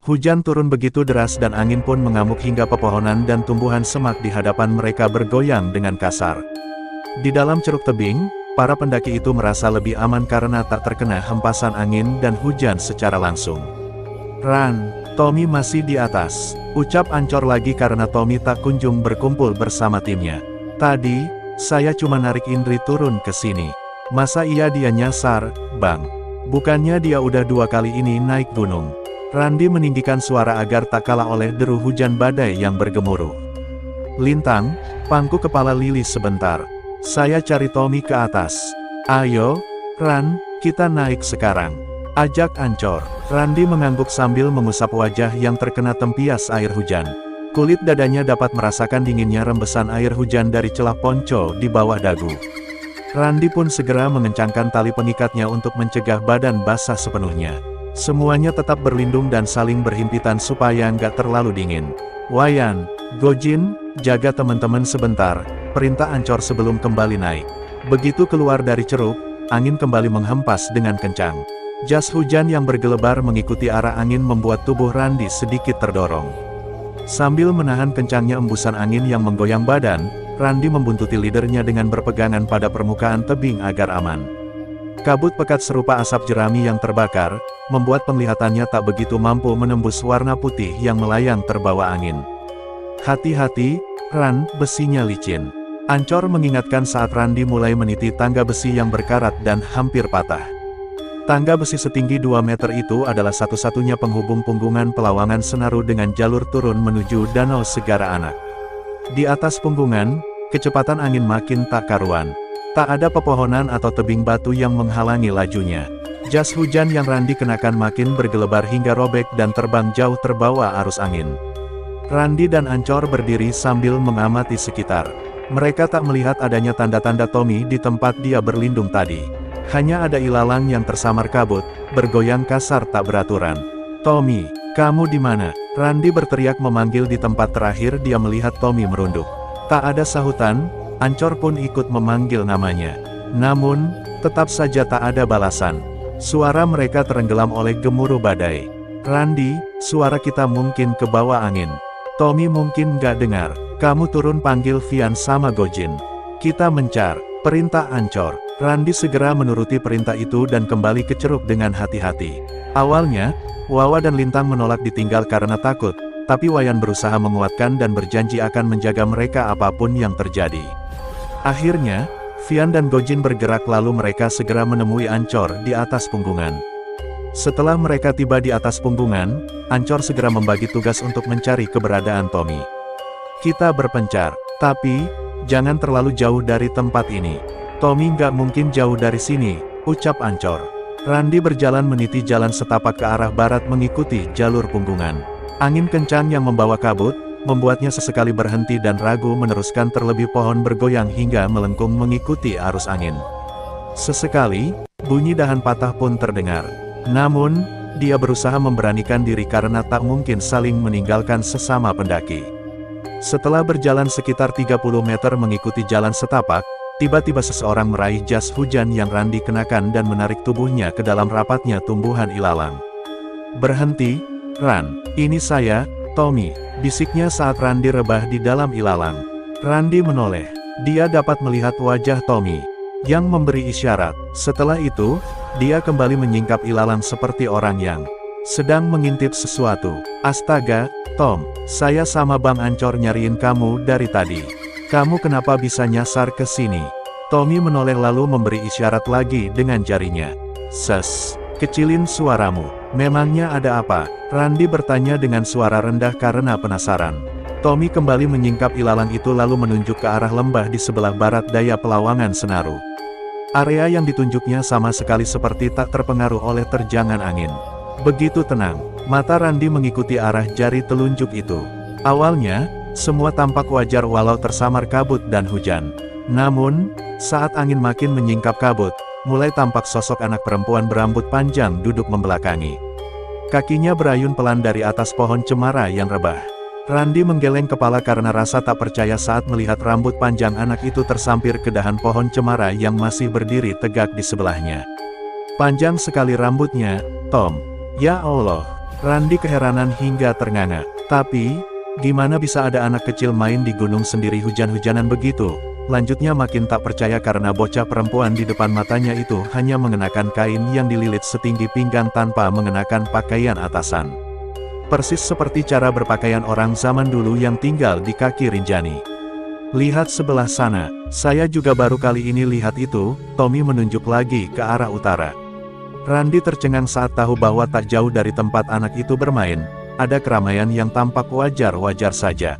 Hujan turun begitu deras dan angin pun mengamuk hingga pepohonan dan tumbuhan semak di hadapan mereka bergoyang dengan kasar. Di dalam ceruk tebing, para pendaki itu merasa lebih aman karena tak terkena hempasan angin dan hujan secara langsung. "Ran, Tommy masih di atas," ucap Ancor lagi karena Tommy tak kunjung berkumpul bersama timnya. "Tadi, saya cuma narik Indri turun ke sini." "Masa iya dia nyasar, Bang? Bukannya dia udah 2 kali ini naik gunung?" Randi meninggikan suara agar tak kalah oleh deru hujan badai yang bergemuruh. "Lintang, pangku kepala Lili sebentar. Saya cari Tommy ke atas." "Ayo, Ran, kita naik sekarang," ajak Ancor. Randi mengangguk sambil mengusap wajah yang terkena tempias air hujan. Kulit dadanya dapat merasakan dinginnya rembesan air hujan dari celah ponco di bawah dagu. Randi pun segera mengencangkan tali pengikatnya untuk mencegah badan basah sepenuhnya. Semuanya tetap berlindung dan saling berhimpitan supaya nggak terlalu dingin. "Wayan, Gojin, jaga teman-teman sebentar," perintah Ancor sebelum kembali naik. Begitu keluar dari ceruk, angin kembali menghempas dengan kencang. Jas hujan yang bergelebar mengikuti arah angin membuat tubuh Randi sedikit terdorong. Sambil menahan kencangnya embusan angin yang menggoyang badan, Randi membuntuti leadernya dengan berpegangan pada permukaan tebing agar aman. Kabut pekat serupa asap jerami yang terbakar, membuat penglihatannya tak begitu mampu menembus warna putih yang melayang terbawa angin. "Hati-hati, Ran, besinya licin," Ancor mengingatkan saat Randi mulai meniti tangga besi yang berkarat dan hampir patah. Tangga besi setinggi 2 meter itu adalah satu-satunya penghubung punggungan Pelawangan Senaru dengan jalur turun menuju Danau Segara Anak. Di atas punggungan, kecepatan angin makin tak karuan. Tak ada pepohonan atau tebing batu yang menghalangi lajunya. Jas hujan yang Randi kenakan makin bergelebar hingga robek dan terbang jauh terbawa arus angin. Randi dan Ancor berdiri sambil mengamati sekitar. Mereka tak melihat adanya tanda-tanda Tommy di tempat dia berlindung tadi. Hanya ada ilalang yang tersamar kabut, bergoyang kasar tak beraturan. "Tommy, kamu di mana?" Randi berteriak memanggil di tempat terakhir dia melihat Tommy merunduk. Tak ada sahutan, Ancor pun ikut memanggil namanya. Namun, tetap saja tak ada balasan. Suara mereka terenggelam oleh gemuruh badai. "Randi, suara kita mungkin ke bawah angin. Tommy mungkin nggak dengar. Kamu turun panggil Vian sama Gojin. Kita mencar," perintah Ancor. Randi segera menuruti perintah itu dan kembali ke ceruk dengan hati-hati. Awalnya, Wawa dan Lintang menolak ditinggal karena takut, tapi Wayan berusaha menguatkan dan berjanji akan menjaga mereka apapun yang terjadi. Akhirnya, Vian dan Gojin bergerak lalu mereka segera menemui Ancor di atas punggungan. Setelah mereka tiba di atas punggungan, Ancor segera membagi tugas untuk mencari keberadaan Tommy. "Kita berpencar, tapi jangan terlalu jauh dari tempat ini. Tommy nggak mungkin jauh dari sini," ucap Ancor. Randi berjalan meniti jalan setapak ke arah barat mengikuti jalur punggungan. Angin kencang yang membawa kabut, membuatnya sesekali berhenti dan ragu meneruskan terlebih pohon bergoyang hingga melengkung mengikuti arus angin. Sesekali, bunyi dahan patah pun terdengar. Namun, dia berusaha memberanikan diri karena tak mungkin saling meninggalkan sesama pendaki. Setelah berjalan sekitar 30 meter mengikuti jalan setapak, tiba-tiba seseorang meraih jas hujan yang Randi kenakan dan menarik tubuhnya ke dalam rapatnya tumbuhan ilalang. "Berhenti, Ran, ini saya, Tommy," bisiknya saat Randi rebah di dalam ilalang. Randi menoleh. Dia dapat melihat wajah Tommy, yang memberi isyarat. Setelah itu, dia kembali menyingkap ilalang seperti orang yang sedang mengintip sesuatu. "Astaga, Tom, saya sama Bang Ancor nyariin kamu dari tadi. Kamu kenapa bisa nyasar ke sini?" Tommy menoleh lalu memberi isyarat lagi dengan jarinya. "Ses, kecilin suaramu. Memangnya ada apa?" Randi bertanya dengan suara rendah karena penasaran. Tommy kembali menyingkap ilalang itu lalu menunjuk ke arah lembah di sebelah barat daya Pelawangan Senaru. Area yang ditunjuknya sama sekali seperti tak terpengaruh oleh terjangan angin. Begitu tenang, mata Randi mengikuti arah jari telunjuk itu. Awalnya, semua tampak wajar walau tersamar kabut dan hujan. Namun, saat angin makin menyingkap kabut, mulai tampak sosok anak perempuan berambut panjang duduk membelakangi. Kakinya berayun pelan dari atas pohon cemara yang rebah. Randi menggeleng kepala karena rasa tak percaya saat melihat rambut panjang anak itu tersampir ke dahan pohon cemara yang masih berdiri tegak di sebelahnya. "Panjang sekali rambutnya, Tom. Ya Allah, Randy keheranan hingga ternganga. Tapi, gimana bisa ada anak kecil main di gunung sendiri hujan-hujanan begitu? Lanjutnya makin tak percaya karena bocah perempuan di depan matanya itu hanya mengenakan kain yang dililit setinggi pinggang tanpa mengenakan pakaian atasan. Persis seperti cara berpakaian orang zaman dulu yang tinggal di kaki Rinjani. Lihat sebelah sana, saya juga baru kali ini lihat itu. Tommy menunjuk lagi ke arah utara. Randy tercengang saat tahu bahwa tak jauh dari tempat anak itu bermain, ada keramaian yang tampak wajar-wajar saja.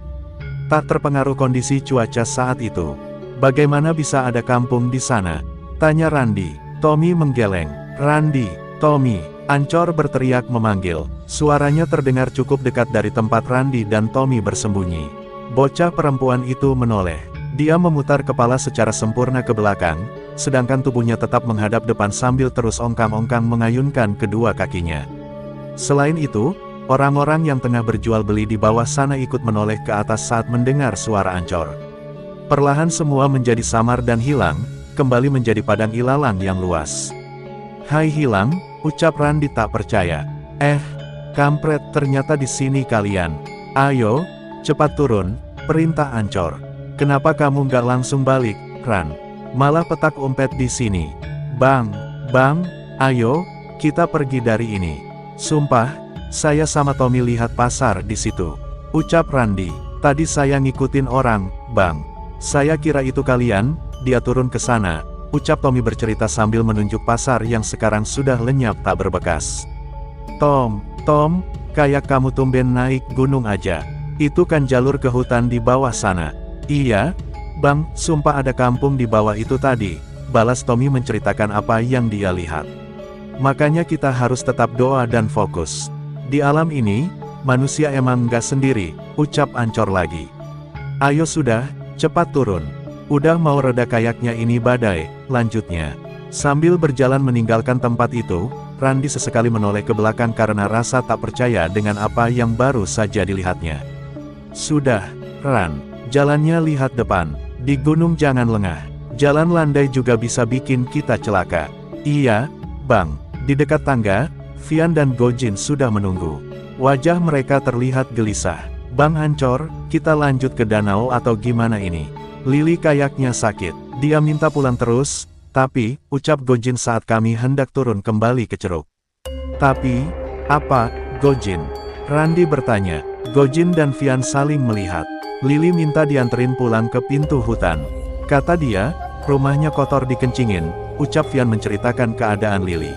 Tak terpengaruh kondisi cuaca saat itu. Bagaimana bisa ada kampung di sana? Tanya Randy. Tommy menggeleng. Randy, Tommy, Ancor berteriak memanggil. Suaranya terdengar cukup dekat dari tempat Randy dan Tommy bersembunyi. Bocah perempuan itu menoleh. Dia memutar kepala secara sempurna ke belakang, sedangkan tubuhnya tetap menghadap depan sambil terus ongkang-ongkang mengayunkan kedua kakinya. Selain itu, orang-orang yang tengah berjual beli di bawah sana ikut menoleh ke atas saat mendengar suara Ancor. Perlahan semua menjadi samar dan hilang, kembali menjadi padang ilalang yang luas. "Hai hilang," ucap Randy tak percaya. Kampret, ternyata di sini kalian. Ayo, cepat turun," perintah Ancor. "Kenapa kamu nggak langsung balik, Ran? Malah petak umpet di sini." Bang, ayo, kita pergi dari ini. "Sumpah, saya sama Tommy lihat pasar di situ," ucap Randy. "Tadi saya ngikutin orang, Bang. Saya kira itu kalian." "Dia turun ke sana," ucap Tommy bercerita sambil menunjuk pasar yang sekarang sudah lenyap tak berbekas. Tom, kayak kamu tumben naik gunung aja. Itu kan jalur ke hutan di bawah sana." "Iya, Bang, sumpah ada kampung di bawah itu tadi," balas Tommy menceritakan apa yang dia lihat. "Makanya kita harus tetap doa dan fokus. Di alam ini, manusia emang nggak sendiri," ucap Ancor lagi. "Ayo sudah, cepat turun. Udah mau reda kayaknya ini badai," lanjutnya. Sambil berjalan meninggalkan tempat itu, Randy sesekali menoleh ke belakang karena rasa tak percaya dengan apa yang baru saja dilihatnya. "Sudah, Ran, jalannya lihat depan. Di gunung jangan lengah. Jalan landai juga bisa bikin kita celaka." "Iya, Bang." Di dekat tangga, Vian dan Gojin sudah menunggu. Wajah mereka terlihat gelisah. "Bang Ancor, kita lanjut ke danau atau gimana ini? Lily kayaknya sakit. Dia minta pulang terus." "Tapi," ucap Gojin saat kami hendak turun kembali ke ceruk. "Tapi, apa, Gojin?" Randy bertanya. Gojin dan Vian saling melihat. "Lily minta dianterin pulang ke pintu hutan. Kata dia, rumahnya kotor dikencingin," ucap Vian menceritakan keadaan Lily.